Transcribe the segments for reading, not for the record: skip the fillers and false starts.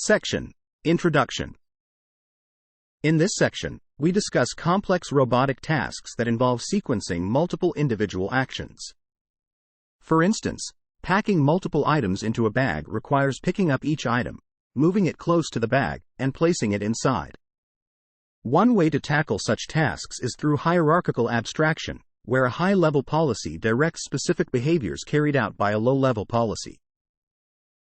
Section: Introduction. In this section, we discuss complex robotic tasks that involve sequencing multiple individual actions. For instance, packing multiple items into a bag requires picking up each item, moving it close to the bag, and placing it inside. One way to tackle such tasks is through hierarchical abstraction, where a high-level policy directs specific behaviors carried out by a low-level policy.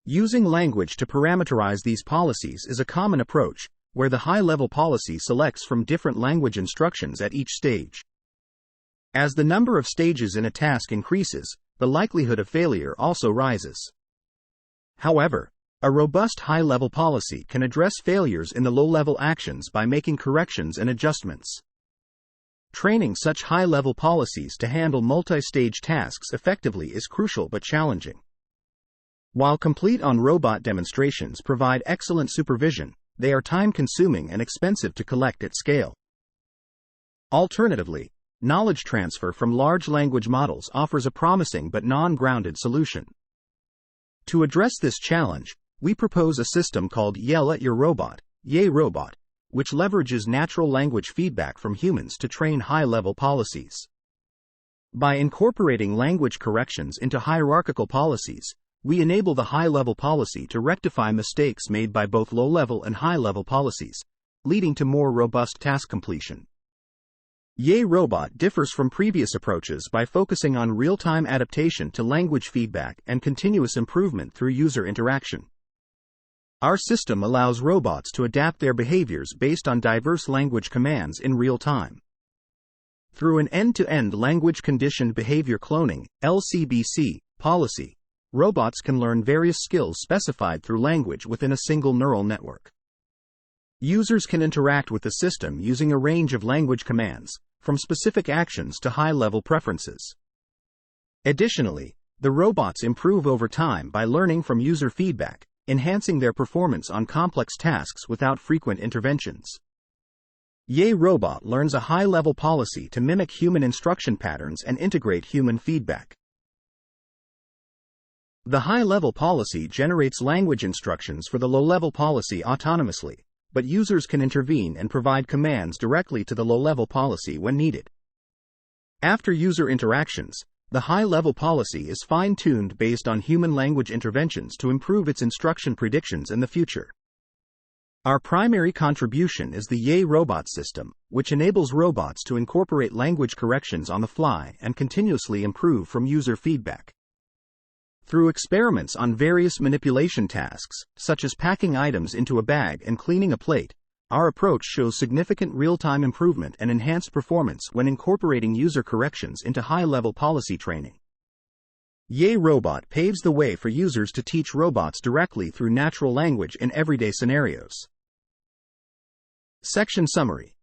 Using language to parameterize these policies is a common approach, where the high-level policy selects from different language instructions at each stage. As the number of stages in a task increases, the likelihood of failure also rises. However, a robust high-level policy can address failures in the low-level actions by making corrections and adjustments. Training such high-level policies to handle multi-stage tasks effectively is crucial but challenging. While complete on-robot demonstrations provide excellent supervision, they are time-consuming and expensive to collect at scale. Alternatively, knowledge transfer from large language models offers a promising but non-grounded solution. To address this challenge, we propose a system called Yell at Your Robot, Yay Robot, which leverages natural language feedback from humans to train high-level policies. By incorporating language corrections into hierarchical policies, we enable the high-level policy to rectify mistakes made by both low-level and high-level policies, leading to more robust task completion. Yay Robot differs from previous approaches by focusing on real-time adaptation to language feedback and continuous improvement through user interaction. Our system allows robots to adapt their behaviors based on diverse language commands in real time. Through an end-to-end language-conditioned behavior cloning (LCBC) policy, robots can learn various skills specified through language within a single neural network. Users can interact with the system using a range of language commands, from specific actions to high-level preferences. Additionally, the robots improve over time by learning from user feedback, enhancing their performance on complex tasks without frequent interventions. Yay Robot learns a high-level policy to mimic human instruction patterns and integrate human feedback. The high-level policy generates language instructions for the low-level policy autonomously, but users can intervene and provide commands directly to the low-level policy when needed. After user interactions, the high-level policy is fine-tuned based on human language interventions to improve its instruction predictions in the future. Our primary contribution is the Yay Robot system, which enables robots to incorporate language corrections on the fly and continuously improve from user feedback. Through experiments on various manipulation tasks, such as packing items into a bag and cleaning a plate, our approach shows significant real-time improvement and enhanced performance when incorporating user corrections into high-level policy training. Yay Robot paves the way for users to teach robots directly through natural language in everyday scenarios. Section Summary.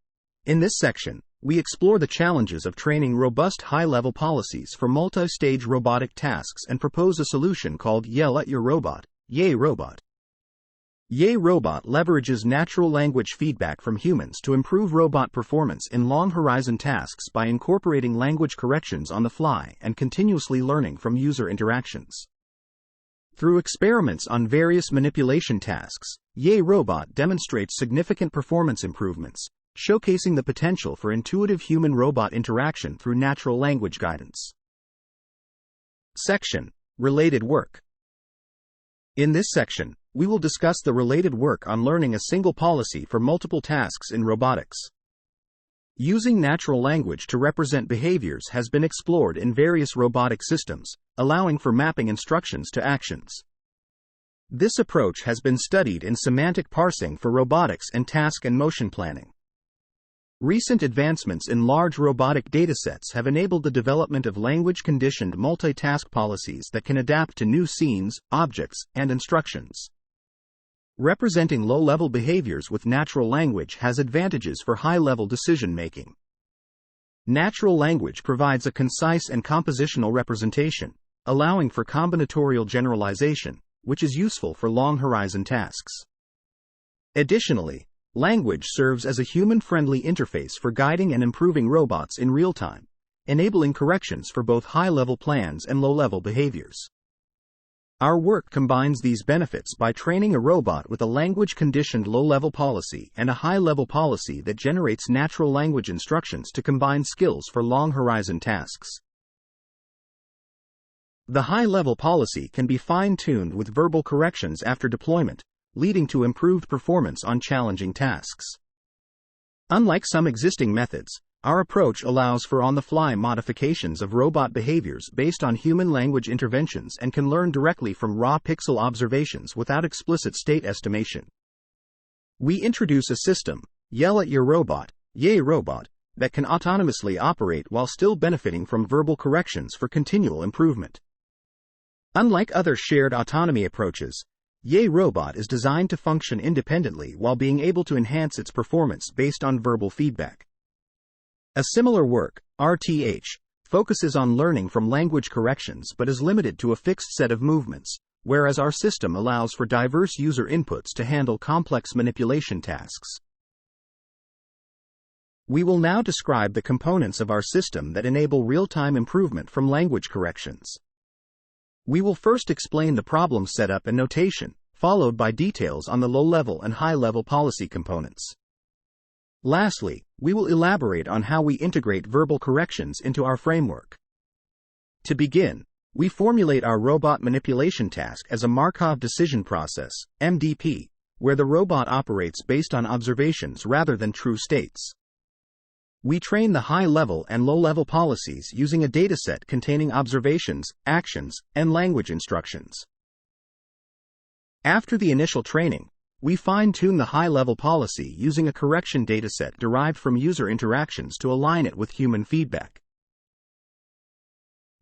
In this section, we explore the challenges of training robust high-level policies for multi-stage robotic tasks and propose a solution called Yell at Your Robot, Yay Robot. Yay Robot leverages natural language feedback from humans to improve robot performance in long-horizon tasks by incorporating language corrections on the fly and continuously learning from user interactions. Through experiments on various manipulation tasks, Yay Robot demonstrates significant performance improvements, showcasing the potential for intuitive human-robot interaction through natural language guidance. Section: Related Work. In this section, we will discuss the related work on learning a single policy for multiple tasks in robotics. Using natural language to represent behaviors has been explored in various robotic systems, allowing for mapping instructions to actions. This approach has been studied in semantic parsing for robotics and task and motion planning. Recent advancements in large robotic datasets have enabled the development of language-conditioned multitask policies that can adapt to new scenes, objects, and instructions. Representing low-level behaviors with natural language has advantages for high-level decision-making. Natural language provides a concise and compositional representation, allowing for combinatorial generalization, which is useful for long-horizon tasks. Additionally, language serves as a human-friendly interface for guiding and improving robots in real time, enabling corrections for both high-level plans and low-level behaviors. Our work combines these benefits by training a robot with a language-conditioned low-level policy and a high-level policy that generates natural language instructions to combine skills for long-horizon tasks. The high-level policy can be fine-tuned with verbal corrections after deployment, leading to improved performance on challenging tasks. Unlike some existing methods, our approach allows for on-the-fly modifications of robot behaviors based on human language interventions and can learn directly from raw pixel observations without explicit state estimation. We introduce a system, Yell at Your Robot, Yay Robot, that can autonomously operate while still benefiting from verbal corrections for continual improvement. Unlike other shared autonomy approaches, Yay Robot is designed to function independently while being able to enhance its performance based on verbal feedback. A similar work, RTH, focuses on learning from language corrections but is limited to a fixed set of movements, whereas our system allows for diverse user inputs to handle complex manipulation tasks. We will now describe the components of our system that enable real-time improvement from language corrections. We will first explain the problem setup and notation, followed by details on the low-level and high-level policy components. Lastly, we will elaborate on how we integrate verbal corrections into our framework. To begin, we formulate our robot manipulation task as a Markov decision process, MDP, where the robot operates based on observations rather than true states. We train the high-level and low-level policies using a dataset containing observations, actions, and language instructions. After the initial training, we fine-tune the high-level policy using a correction dataset derived from user interactions to align it with human feedback.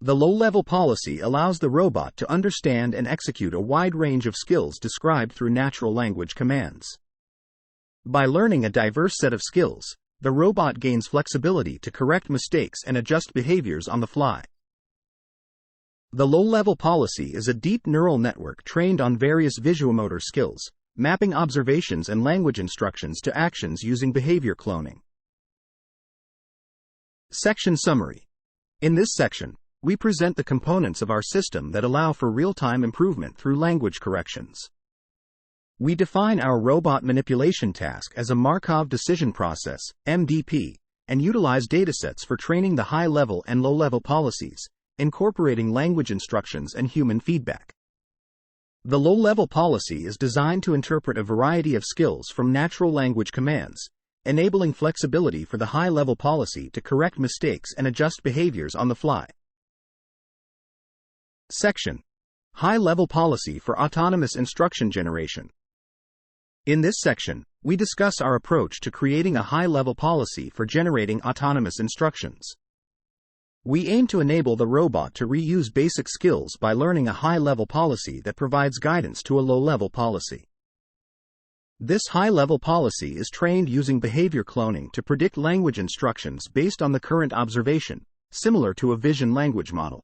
The low-level policy allows the robot to understand and execute a wide range of skills described through natural language commands. By learning a diverse set of skills, the robot gains flexibility to correct mistakes and adjust behaviors on the fly. The low-level policy is a deep neural network trained on various visuomotor skills, mapping observations and language instructions to actions using behavior cloning. Section Summary. In this section, we present the components of our system that allow for real-time improvement through language corrections. We define our robot manipulation task as a Markov decision process, MDP, and utilize datasets for training the high-level and low-level policies, incorporating language instructions and human feedback. The low-level policy is designed to interpret a variety of skills from natural language commands, enabling flexibility for the high-level policy to correct mistakes and adjust behaviors on the fly. Section: High-level policy for autonomous instruction generation. In this section, we discuss our approach to creating a high-level policy for generating autonomous instructions. We aim to enable the robot to reuse basic skills by learning a high-level policy that provides guidance to a low-level policy. This high-level policy is trained using behavior cloning to predict language instructions based on the current observation, similar to a vision language model.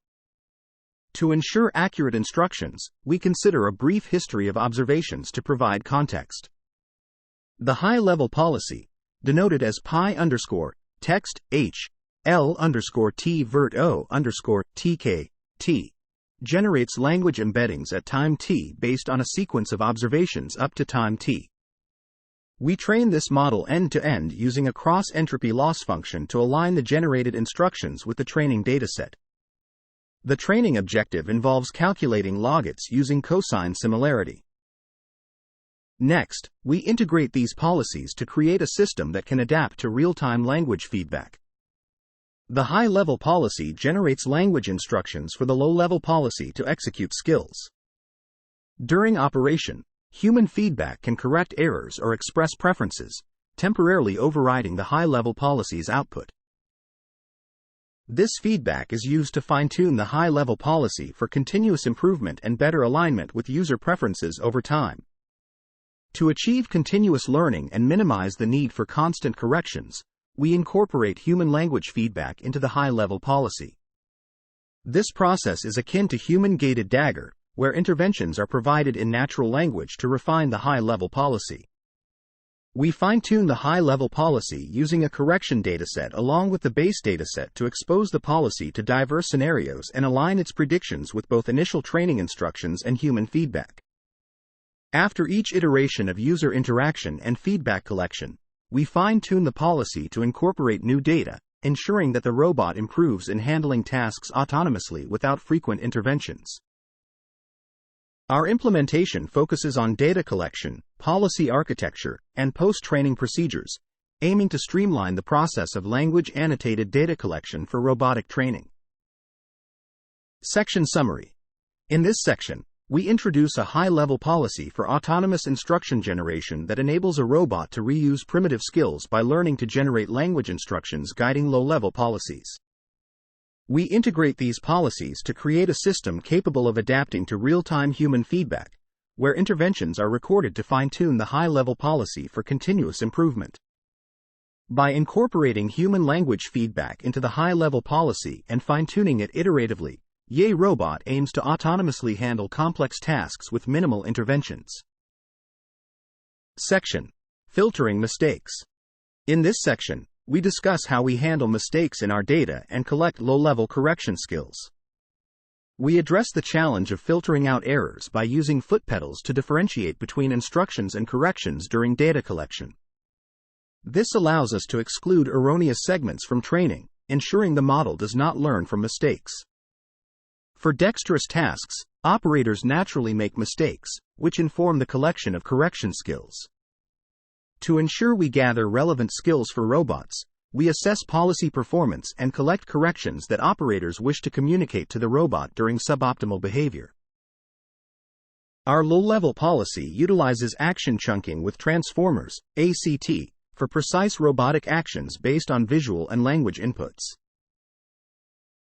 To ensure accurate instructions, we consider a brief history of observations to provide context. The high-level policy, denoted as pi_text h L_t vert O_tk t, generates language embeddings at time t based on a sequence of observations up to time t. We train this model end-to-end using a cross-entropy loss function to align the generated instructions with the training dataset. The training objective involves calculating logits using cosine similarity. Next, we integrate these policies to create a system that can adapt to real-time language feedback. The high-level policy generates language instructions for the low-level policy to execute skills. During operation, human feedback can correct errors or express preferences, temporarily overriding the high-level policy's output. This feedback is used to fine-tune the high-level policy for continuous improvement and better alignment with user preferences over time. To achieve continuous learning and minimize the need for constant corrections, we incorporate human language feedback into the high-level policy. This process is akin to human-gated dagger, where interventions are provided in natural language to refine the high-level policy. We fine-tune the high-level policy using a correction dataset along with the base dataset to expose the policy to diverse scenarios and align its predictions with both initial training instructions and human feedback. After each iteration of user interaction and feedback collection, we fine-tune the policy to incorporate new data, ensuring that the robot improves in handling tasks autonomously without frequent interventions. Our implementation focuses on data collection, policy architecture, and post-training procedures, aiming to streamline the process of language-annotated data collection for robotic training. Section Summary. In this section, we introduce a high-level policy for autonomous instruction generation that enables a robot to reuse primitive skills by learning to generate language instructions guiding low-level policies. We integrate these policies to create a system capable of adapting to real-time human feedback, where interventions are recorded to fine-tune the high-level policy for continuous improvement. By incorporating human language feedback into the high-level policy and fine-tuning it iteratively, Yay Robot aims to autonomously handle complex tasks with minimal interventions. Section: Filtering mistakes. In this section, we discuss how we handle mistakes in our data and collect low-level correction skills. We address the challenge of filtering out errors by using foot pedals to differentiate between instructions and corrections during data collection. This allows us to exclude erroneous segments from training, ensuring the model does not learn from mistakes. For dexterous tasks, operators naturally make mistakes, which inform the collection of correction skills. To ensure we gather relevant skills for robots, we assess policy performance and collect corrections that operators wish to communicate to the robot during suboptimal behavior. Our low-level policy utilizes action chunking with transformers, ACT, for precise robotic actions based on visual and language inputs.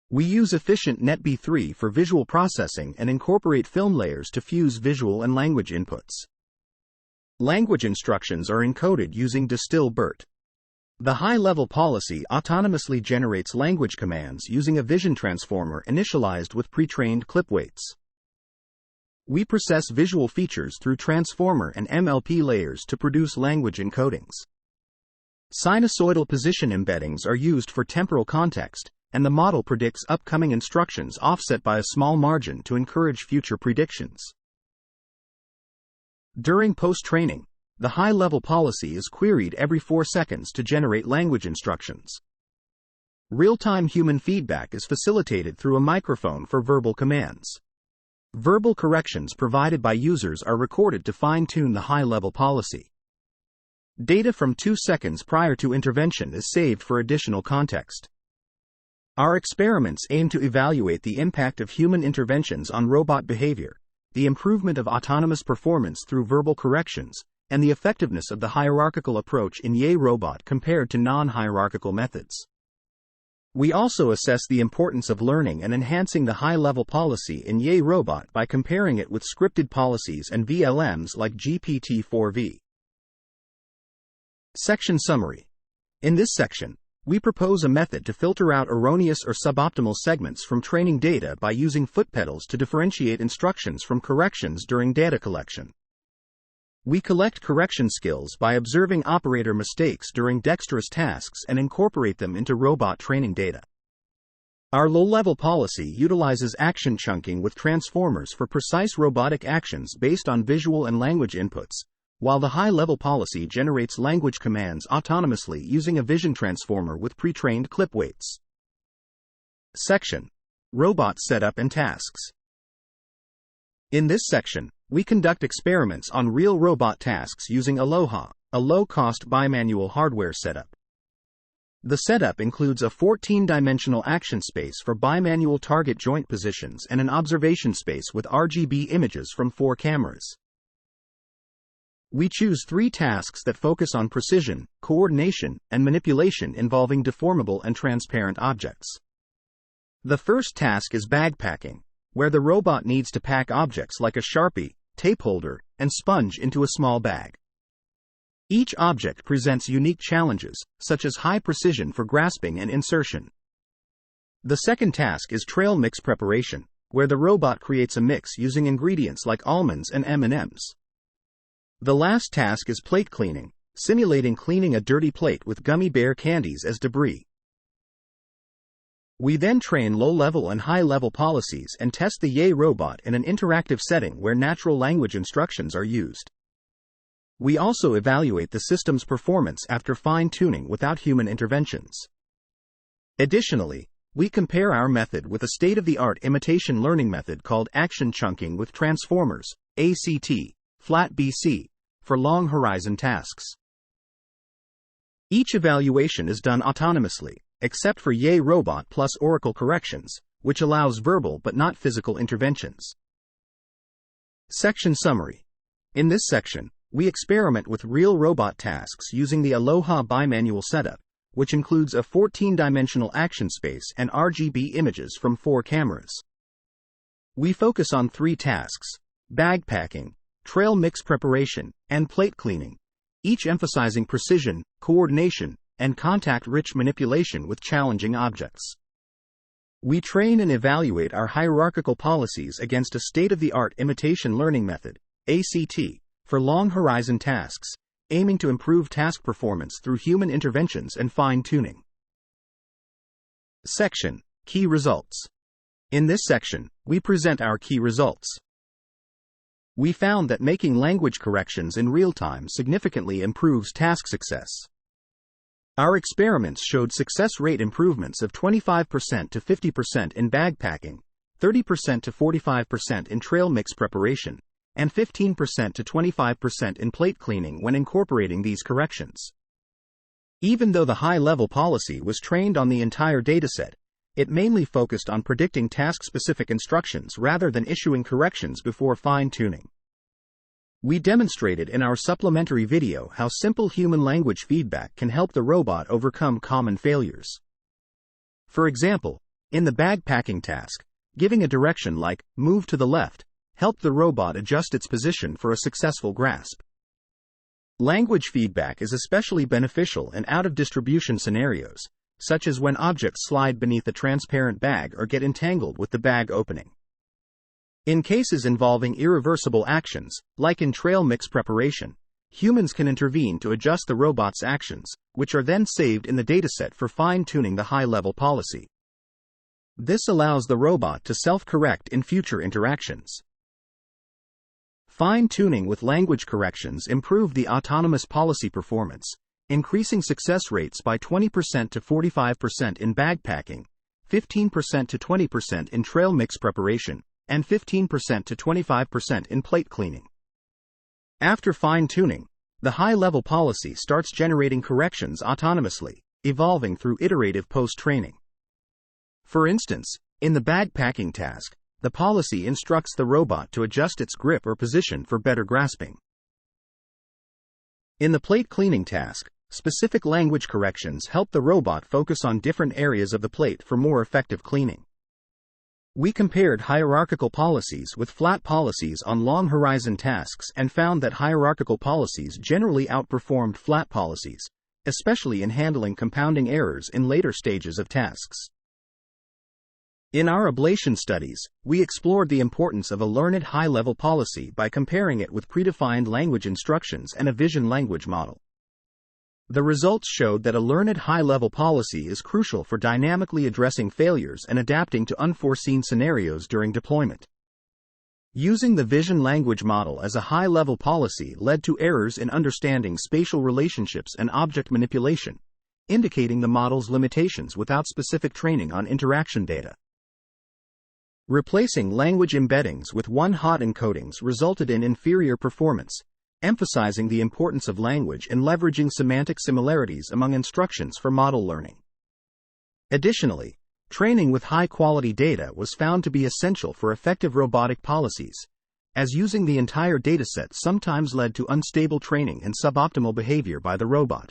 We use efficient NetB3 for visual processing and incorporate film layers to fuse visual and language inputs. Language instructions are encoded using Distill-BERT. The high-level policy autonomously generates language commands using a vision transformer initialized with pre-trained clip weights. We process visual features through transformer and MLP layers to produce language encodings. Sinusoidal position embeddings are used for temporal context, and the model predicts upcoming instructions offset by a small margin to encourage future predictions. During post-training, the high-level policy is queried every 4 seconds to generate language instructions. Real-time human feedback is facilitated through a microphone for verbal commands. Verbal corrections provided by users are recorded to fine-tune the high-level policy. Data from 2 seconds prior to intervention is saved for additional context. Our experiments aim to evaluate the impact of human interventions on robot behavior, the improvement of autonomous performance through verbal corrections, and the effectiveness of the hierarchical approach in Yay Robot compared to non-hierarchical methods. We also assess the importance of learning and enhancing the high-level policy in Yay Robot by comparing it with scripted policies and VLMs like GPT-4V. Section Summary. In this section, we propose a method to filter out erroneous or suboptimal segments from training data by using foot pedals to differentiate instructions from corrections during data collection. We collect correction skills by observing operator mistakes during dexterous tasks and incorporate them into robot training data. Our low-level policy utilizes action chunking with transformers for precise robotic actions based on visual and language inputs, while the high-level policy generates language commands autonomously using a vision transformer with pre-trained clip weights. Section: Robot Setup and Tasks. In this section, we conduct experiments on real robot tasks using Aloha, a low-cost bimanual hardware setup. The setup includes a 14-dimensional action space for bimanual target joint positions and an observation space with RGB images from 4 cameras. We choose 3 tasks that focus on precision, coordination, and manipulation involving deformable and transparent objects. The first task is bag packing, where the robot needs to pack objects like a Sharpie, tape holder, and sponge into a small bag. Each object presents unique challenges, such as high precision for grasping and insertion. The second task is trail mix preparation, where the robot creates a mix using ingredients like almonds and M&Ms. The last task is plate cleaning, simulating cleaning a dirty plate with gummy bear candies as debris. We then train low-level and high-level policies and test the Yay robot in an interactive setting where natural language instructions are used. We also evaluate the system's performance after fine-tuning without human interventions. Additionally, we compare our method with a state-of-the-art imitation learning method called action chunking with transformers, ACT, flat BC, for long horizon tasks. Each evaluation is done autonomously, except for Yay robot plus Oracle corrections, which allows verbal but not physical interventions. Section Summary. In this section, we experiment with real robot tasks using the Aloha bimanual setup, which includes a 14-dimensional action space and RGB images from 4 cameras. We focus on 3 tasks: bag packing, trail mix preparation, and plate cleaning, each emphasizing precision, coordination, and contact-rich manipulation with challenging objects. We train and evaluate our hierarchical policies against a state-of-the-art imitation learning method, ACT, for long horizon tasks, aiming to improve task performance through human interventions and fine-tuning. Section: Key Results. In this section, we present our key results. We found that making language corrections in real time significantly improves task success. Our experiments showed success rate improvements of 25% to 50% in bag packing, 30% to 45% in trail mix preparation, and 15% to 25% in plate cleaning when incorporating these corrections. Even though the high-level policy was trained on the entire dataset, it mainly focused on predicting task-specific instructions rather than issuing corrections before fine-tuning. We demonstrated in our supplementary video how simple human language feedback can help the robot overcome common failures. For example, in the bag packing task, giving a direction like, "move to the left," helped the robot adjust its position for a successful grasp. Language feedback is especially beneficial in out-of-distribution scenarios, such as when objects slide beneath a transparent bag or get entangled with the bag opening. In cases involving irreversible actions, like in trail mix preparation, humans can intervene to adjust the robot's actions, which are then saved in the dataset for fine-tuning the high-level policy. This allows the robot to self-correct in future interactions. Fine-tuning with language corrections improved the autonomous policy performance, increasing success rates by 20% to 45% in bag packing, 15% to 20% in trail mix preparation, and 15% to 25% in plate cleaning. After fine-tuning, the high-level policy starts generating corrections autonomously, evolving through iterative post-training. For instance, in the bag packing task, the policy instructs the robot to adjust its grip or position for better grasping. In the plate cleaning task, specific language corrections help the robot focus on different areas of the plate for more effective cleaning. We compared hierarchical policies with flat policies on long horizon tasks and found that hierarchical policies generally outperformed flat policies, especially in handling compounding errors in later stages of tasks. In our ablation studies, we explored the importance of a learned high-level policy by comparing it with predefined language instructions and a vision language model. The results showed that a learned high-level policy is crucial for dynamically addressing failures and adapting to unforeseen scenarios during deployment. Using the vision language model as a high-level policy led to errors in understanding spatial relationships and object manipulation, indicating the model's limitations without specific training on interaction data. Replacing language embeddings with one-hot encodings resulted in inferior performance, emphasizing the importance of language in leveraging semantic similarities among instructions for model learning. Additionally, training with high-quality data was found to be essential for effective robotic policies, as using the entire dataset sometimes led to unstable training and suboptimal behavior by the robot.